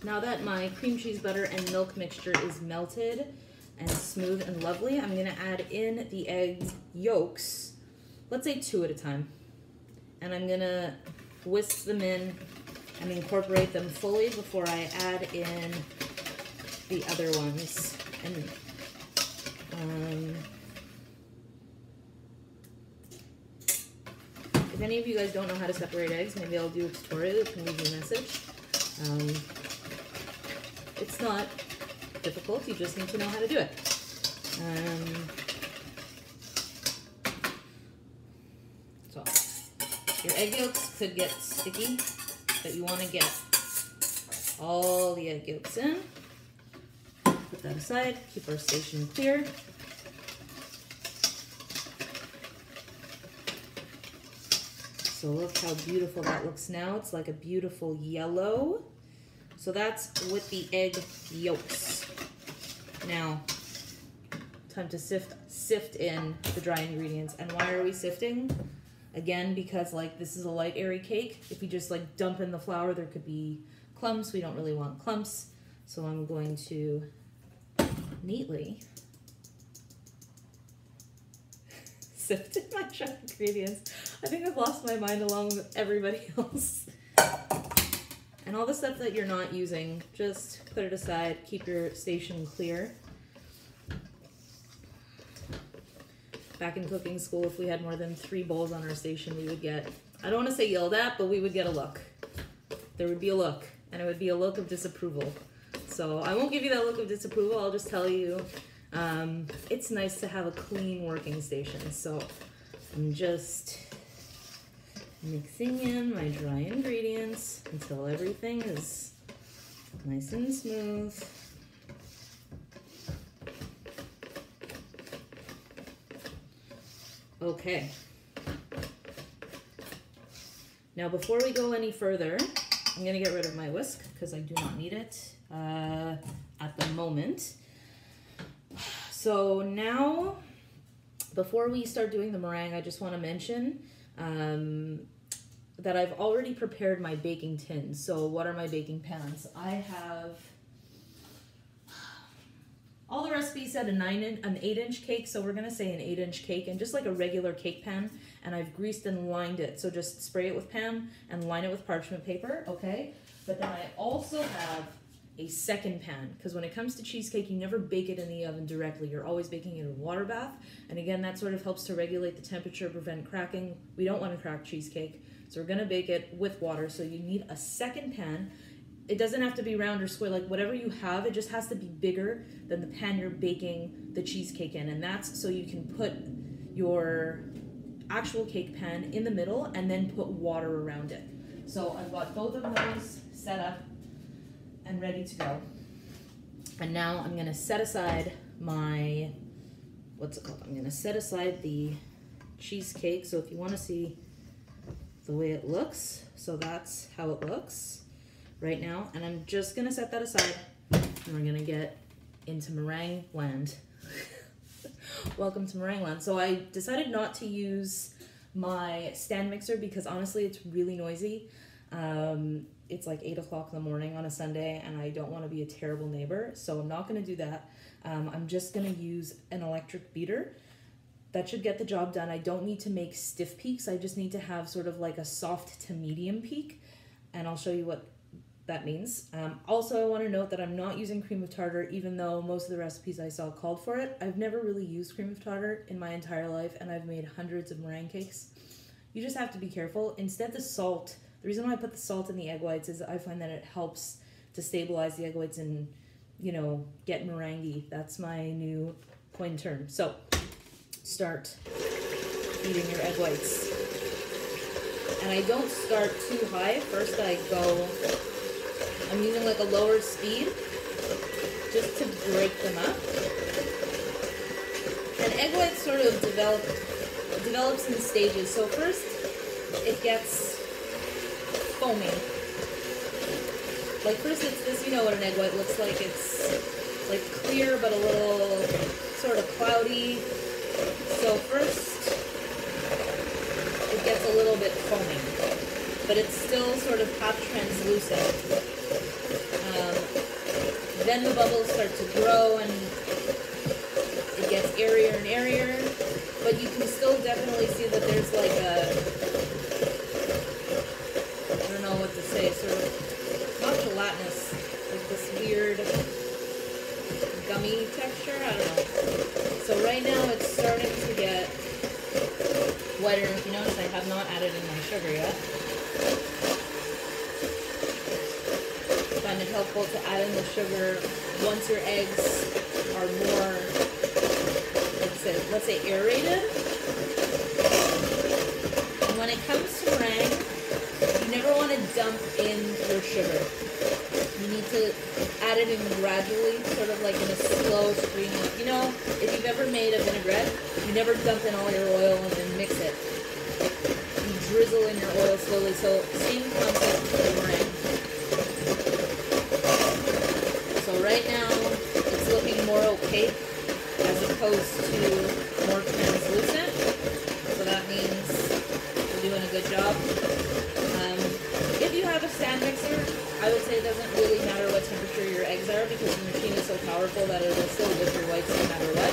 Now that my cream cheese butter and milk mixture is melted and smooth and lovely, I'm gonna add in the egg yolks, let's say 2 at a time. And I'm gonna whisk them in and incorporate them fully before I add in the other ones. And if any of you guys don't know how to separate eggs, maybe I'll do a tutorial. You can leave me a message. It's not difficult, you just need to know how to do it. So your egg yolks could get sticky, but you want to get all the egg yolks in. Put that aside, keep our station clear. So look how beautiful that looks now. It's like a beautiful yellow. So that's with the egg yolks. Now, time to sift in the dry ingredients. And why are we sifting? Again, because like this is a light airy cake. If you just like dump in the flour, there could be clumps. We don't really want clumps. So I'm going to neatly sift in my dry ingredients. I think I've lost my mind along with everybody else. And all the stuff that you're not using, just put it aside, keep your station clear. Back in cooking school, if we had more than 3 bowls on our station, we would get, I don't want to say yelled at, but we would get a look. There would be a look, and it would be a look of disapproval. So I won't give you that look of disapproval, I'll just tell you, it's nice to have a clean working station. So I'm just mixing in my dry ingredients until everything is nice and smooth. Okay. Now before we go any further, I'm gonna get rid of my whisk because I do not need it at the moment. So now, before we start doing the meringue, I just want to mention that I've already prepared my baking tins. So what are my baking pans? I have all the recipes said an 8-inch cake, so we're gonna say an 8-inch cake, and just like a regular cake pan, and I've greased and lined it. So just spray it with Pam and line it with parchment paper, okay? But then I also have a second pan, because when it comes to cheesecake, you never bake it in the oven directly. You're always baking it in a water bath, and again, that sort of helps to regulate the temperature, prevent cracking. We don't want to crack cheesecake, so we're gonna bake it with water, so you need a second pan. It doesn't have to be round or square, like whatever you have, it just has to be bigger than the pan you're baking the cheesecake in, and that's so you can put your actual cake pan in the middle and then put water around it. So I've got both of those set up and ready to go. And now I'm gonna set aside my, what's it called? I'm gonna set aside the cheesecake. So if you wanna see the way it looks, so that's how it looks right now. And I'm just gonna set that aside and we're gonna get into meringue land. Welcome to meringue land. So I decided not to use my stand mixer because honestly it's really noisy. It's like 8 o'clock in the morning on a Sunday and I don't want to be a terrible neighbor, so I'm not going to do that. I'm just going to use an electric beater. That should get the job done. I don't need to make stiff peaks, I just need to have sort of like a soft to medium peak, and I'll show you what that means. Also, I want to note that I'm not using cream of tartar, even though most of the recipes I saw called for it. I've never really used cream of tartar in my entire life, and I've made hundreds of meringue cakes. You just have to be careful. Instead, the salt, the reason why I put the salt in the egg whites is I find that it helps to stabilize the egg whites and, you know, get meringue. That's my new coin term. So, start eating your egg whites. And I don't start too high. First I go, I'm using like a lower speed just to break them up. And egg whites sort of develops in stages. So first it gets foamy. Like first it's this, you know what an egg white looks like. It's like clear but a little sort of cloudy. So first it gets a little bit foamy, but it's still sort of half translucent. then the bubbles start to grow and it gets airier and airier, but you can still definitely see that there's like a, I don't know what to say, sort of, not gelatinous, like this weird gummy texture, I don't know. So right now it's starting to get wetter. If you notice, I have not added in my sugar yet. I find it helpful to add in the sugar once your eggs are more, let's say aerated. And when it comes to meringue, you never want to dump in your sugar. You need to add it in gradually, sort of like in a slow stream. You know, if you've ever made a vinaigrette, you never dump in all your oil and then mix it. You drizzle in your oil slowly. So same concept for the meringue. So right now, it's looking more opaque as opposed to more translucent. So that means we're doing a good job. If you have a stand mixer, I would say it doesn't really matter what temperature your eggs are because the machine is so powerful that it will still whip your whites no matter what.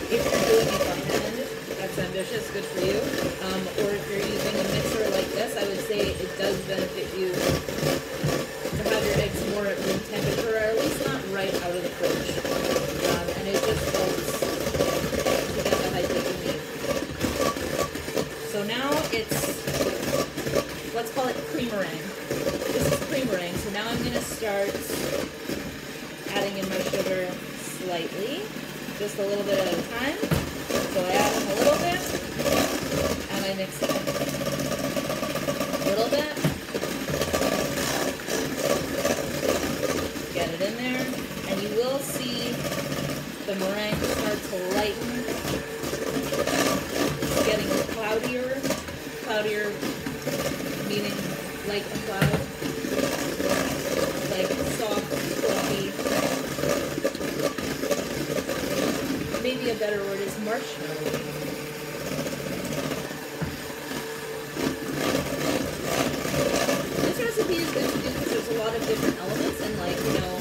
If you're doing it by hand, that's ambitious, good for you. Or if you're using a mixer like this, I would say it does benefit you to have your eggs more at room temperature, or at least not right out of the fridge. And it just helps to get the height that you need. So now it's, let's call it pre-meringue. This is pre-meringue, so now I'm going to start adding in my sugar slightly, just a little bit at a time. So I add in a little bit, and I mix it in. A little bit. Get it in there, and you will see the meringue start to lighten. It's getting cloudier. Cloudier meaning like a cloud. Like soft, fluffy. Maybe a better word is marshmallow. This recipe is good to do because there's a lot of different elements, and like, you know,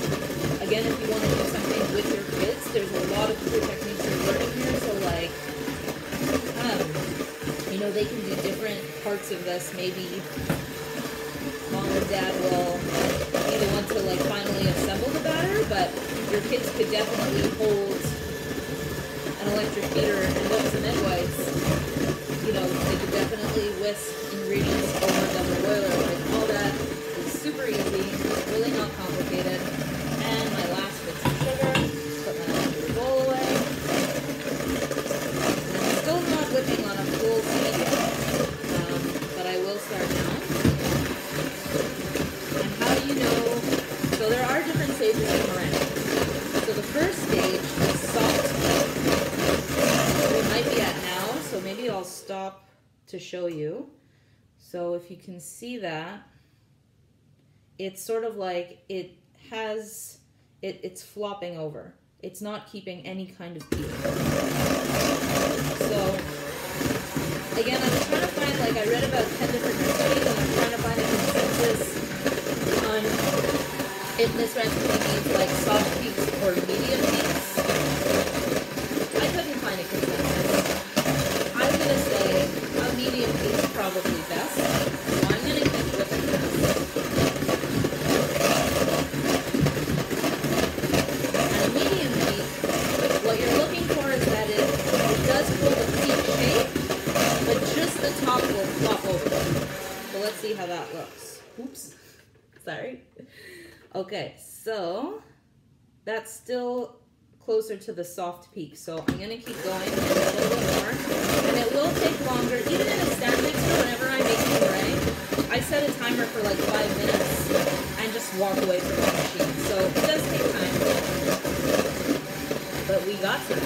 again, if you want to do something with your kids, there's a lot of cool techniques you're learning here. So like, you know, they can do different parts of this. Maybe mom or dad will be the one to like finally assemble the batter, but your kids could definitely hold an electric beater and whip some egg whites. You know, they could definitely whisk ingredients over a double boiler. Like, all that is super easy, really not complicated. And my last bit's of sugar, put my extra bowl away. I'm still not whipping on a full speed yet, but I will start now. And how do you know? So there are different stages of meringue. So the first stage is soft. We might be at now, so maybe I'll stop to show you. So if you can see that, it's sort of like it's flopping over. It's not keeping any kind of peak. So again, I was trying to find, like, I read about 10 different recipes, and I'm trying to find a consensus on if this recipe means like soft peaks or medium peaks. I couldn't find a consensus. I'm gonna say a medium peak is probably best. So I'm gonna keep whipping this. And a medium peak, what you're looking for is that it does hold a peak shape, but just the top will flop over. So let's see how that looks. Oops. Sorry. Okay, so that's still closer to the soft peak. So I'm gonna keep going a little bit more, and it will take longer. Even in a stand mixer, whenever I'm making meringue, I set a timer for like 5 minutes and just walk away from the machine. So it does take time, but we got time.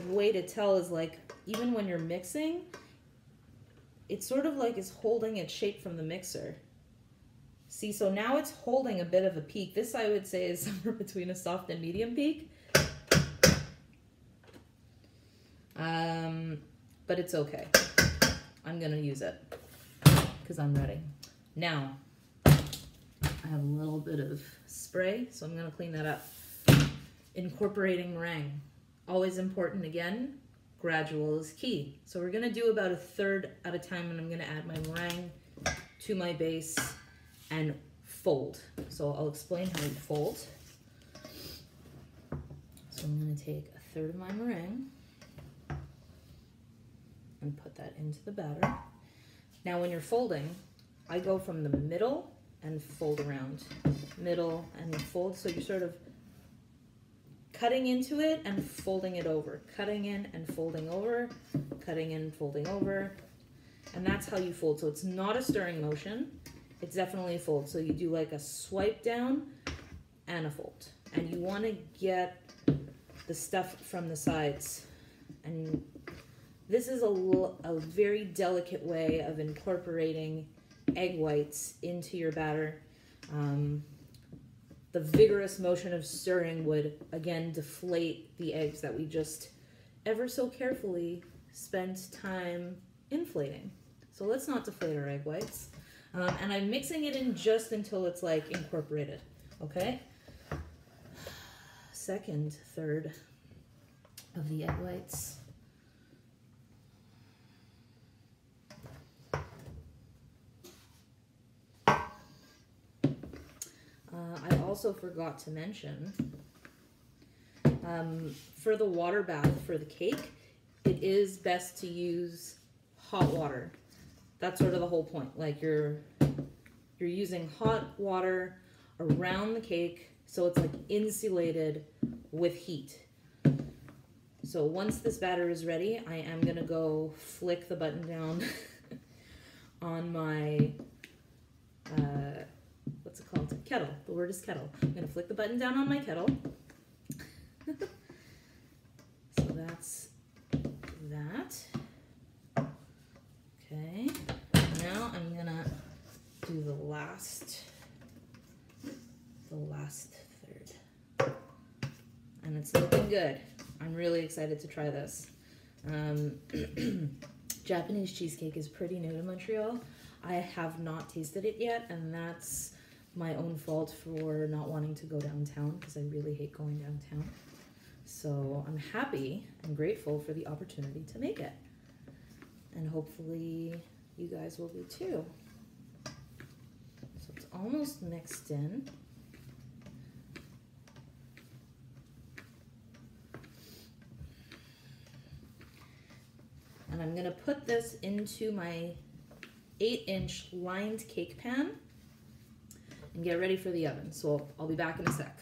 Way to tell is, like, even when you're mixing, it's sort of like it's holding its shape from the mixer. See, so now it's holding a bit of a peak. This I would say is somewhere between a soft and medium peak. But it's okay. I'm gonna use it because I'm ready. Now, I have a little bit of spray, so I'm gonna clean that up. Incorporating meringue. Always important again, gradual is key. So we're gonna do about a third at a time, and I'm gonna add my meringue to my base and fold. So I'll explain how we fold. So I'm gonna take a third of my meringue and put that into the batter. Now when you're folding, I go from the middle and fold around. Middle and fold, so you're sort of cutting into it and folding it over. Cutting in and folding over, cutting in, folding over. And that's how you fold. So it's not a stirring motion, it's definitely a fold. So you do like a swipe down and a fold. And you wanna get the stuff from the sides. And this is a very delicate way of incorporating egg whites into your batter. The vigorous motion of stirring would, again, deflate the eggs that we just ever so carefully spent time inflating. So let's not deflate our egg whites. And I'm mixing it in just until it's like incorporated, okay? Second, third of the egg whites. I also forgot to mention, for the water bath for the cake, it is best to use hot water. That's sort of the whole point. Like you're using hot water around the cake, so it's like insulated with heat. So once this batter is ready, I am gonna go flick the button down on my what's it called? Kettle. The word is kettle. I'm gonna flick the button down on my kettle. So that's that. Okay. Now I'm gonna do the last third. And it's looking good. I'm really excited to try this. Japanese cheesecake is pretty new to Montreal. I have not tasted it yet, and that's my own fault for not wanting to go downtown because I really hate going downtown. So I'm happy and grateful for the opportunity to make it. And hopefully you guys will be too. So it's almost mixed in. And I'm gonna put this into my 8-inch lined cake pan and get ready for the oven. So I'll be back in a sec.